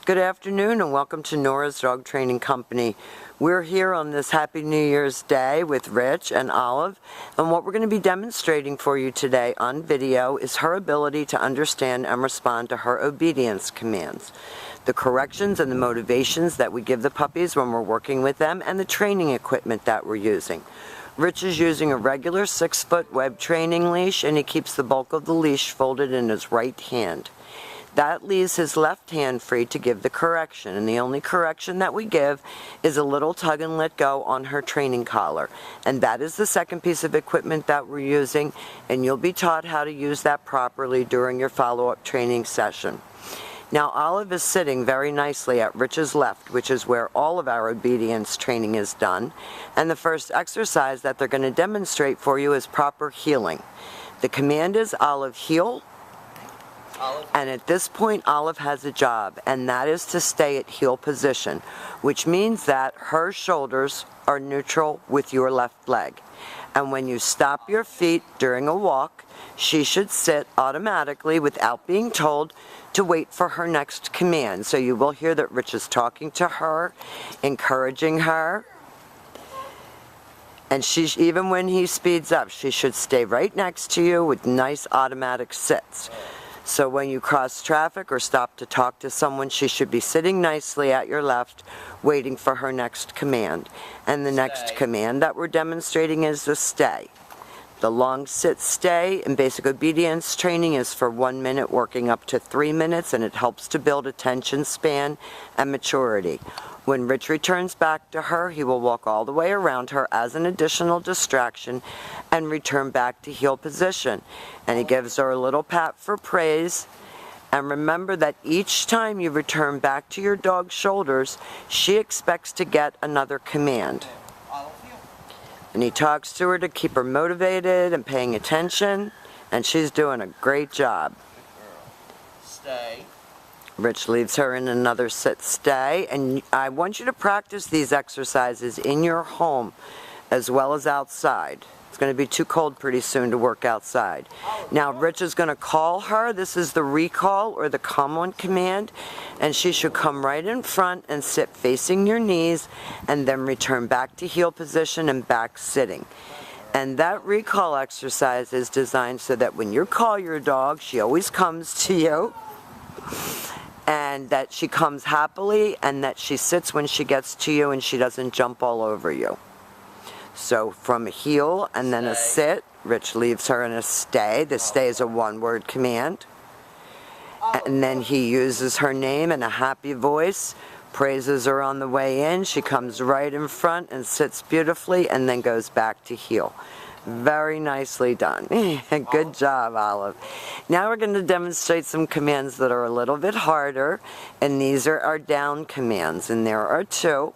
Good afternoon and welcome to Nora's Dog Training Company. We're here on this Happy New Year's Day with Rich and Olive, and what we're going to be demonstrating for you today on video is her ability to understand and respond to her obedience commands, the corrections and the motivations that we give the puppies when we're working with them, and the training equipment that we're using. Rich is using a regular 6-foot web training leash, and he keeps the bulk of the leash folded in his right hand. That leaves his left hand free to give the correction, and the only correction that we give is a little tug and let go on her training collar. And that is the second piece of equipment that we're using, and you'll be taught how to use that properly during your follow-up training session. Now Olive is sitting very nicely at Rich's left, which is where all of our obedience training is done. And the first exercise that they're going to demonstrate for you is proper heeling. The command is Olive, heel. And at this point, Olive has a job, and that is to stay at heel position, which means that her shoulders are neutral with your left leg. And when you stop your feet during a walk, she should sit automatically without being told to wait for her next command. So you will hear that Rich is talking to her, encouraging her. And even when he speeds up, she should stay right next to you with nice automatic sits. So when you cross traffic or stop to talk to someone, she should be sitting nicely at your left, waiting for her next command. And the next command that we're demonstrating is the stay. The long sit stay in basic obedience training is for 1 minute, working up to 3 minutes, and it helps to build attention span and maturity. When Rich returns back to her, he will walk all the way around her as an additional distraction and return back to heel position. And he gives her a little pat for praise. And remember that each time you return back to your dog's shoulders, she expects to get another command. And he talks to her to keep her motivated and paying attention, and she's doing a great job. Stay. Rich leaves her in another sit stay, and I want you to practice these exercises in your home as well as outside. It's going to be too cold pretty soon to work outside. Now Rich is going to call her. This is the recall or the come on command, and she should come right in front and sit facing your knees and then return back to heel position and back sitting. And that recall exercise is designed so that when you call your dog, she always comes to you, and that she comes happily, and that she sits when she gets to you and she doesn't jump all over you. So from a heel and then a sit, Rich leaves her in a stay. The stay is a one-word command. And then he uses her name in a happy voice, praises her on the way in. She comes right in front and sits beautifully and then goes back to heel. Very nicely done. Good job, Olive. Now we're going to demonstrate some commands that are a little bit harder, and these are our down commands, and there are two.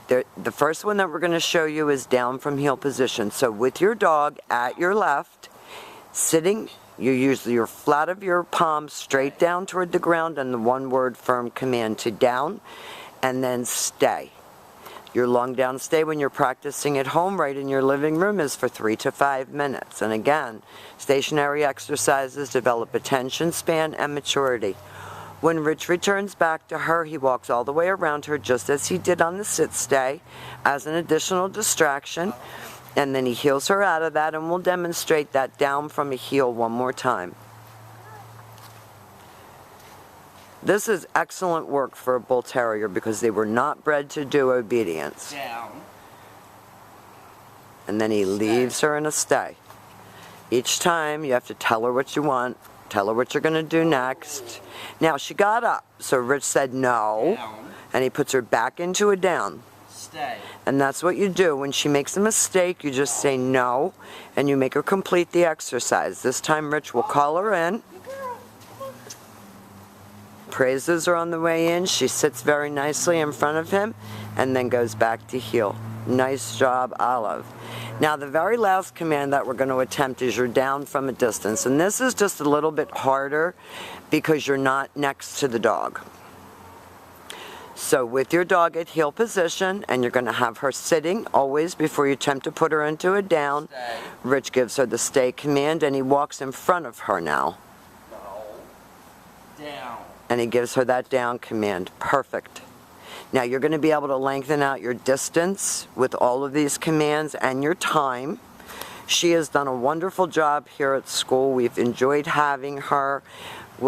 The first one that we're going to show you is down from heel position. So with your dog at your left, sitting, you use your flat of your palm straight down toward the ground, and the one-word firm command to down, and then stay. Your long down stay when you're practicing at home right in your living room is for 3 to 5 minutes. And again, stationary exercises develop attention span and maturity. When Rich returns back to her, he walks all the way around her just as he did on the sit stay as an additional distraction. And then he heels her out of that, and we'll demonstrate that down from a heel one more time. This is excellent work for a Bull Terrier because they were not bred to do obedience. Down. And then he leaves her in a stay. Each time you have to tell her what you want, tell her what you're going to do next. Now she got up, so Rich said no, and he puts her back into a down. Stay. And that's what you do. When she makes a mistake, you just say no, and you make her complete the exercise. This time Rich will call her in. Praises her on the way in. She sits very nicely in front of him and then goes back to heel. Nice job, Olive. Now the very last command that we're going to attempt is your down from a distance, and this is just a little bit harder because you're not next to the dog. So with your dog at heel position, and you're going to have her sitting always before you attempt to put her into a down. Stay. Rich gives her the stay command, and he walks in front of her now. No. Down. And he gives her that down command. Perfect. Now you're going to be able to lengthen out your distance with all of these commands and your time. She has done a wonderful job here at school. We've enjoyed having her.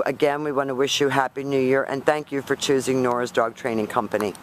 Again, we want to wish you Happy New Year and thank you for choosing Nora's Dog Training Company.